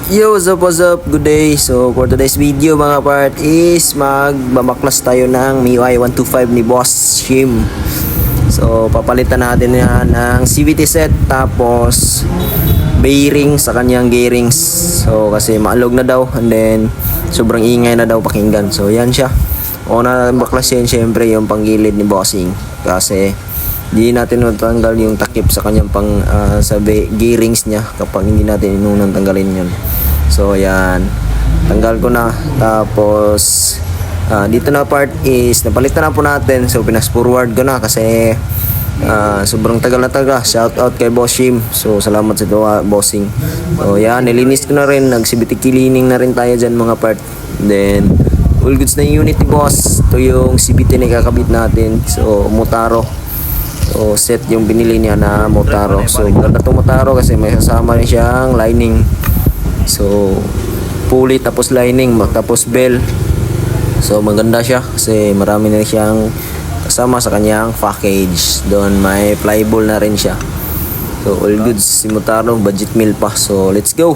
Yo, what's up? Good day. So, for today's video mga part is magbabaklas tayo ng MIUI 125 ni Boss Shim. So, papalitan natin yan ng CVT set tapos bearing sa kanyang gearings. So, kasi maalog na daw and then sobrang ingay na daw pakinggan. So, yan siya. Una baklas yan syempre yung panggilid ni Bossing kasi hindi natin matanggal yung takip sa kanyang gearings niya kapag hindi natin inunang tanggalin yun. So yan, tanggal ko na. Tapos dito na part is napalitan na po natin. So pinas forward ko na kasi sobrang tagal na taga. Shout out kay Boss Shim. So salamat sa bossing. So yan, nilinis ko na rin. Nag-CVT cleaning na rin tayo dyan mga part. Then all goods na yung unit ni Boss. Ito yung CVT na kakabit natin. So Motaro. So set yung binili niya na Motaro. So ganda itong Motaro kasi may kasama rin siyang lining. So pulley tapos lining tapos bell. So maganda siya kasi marami na siyang kasama sa kanyang package. Doon may flyball na rin siya. So all goods si Motaro, budget meal pa. So let's go.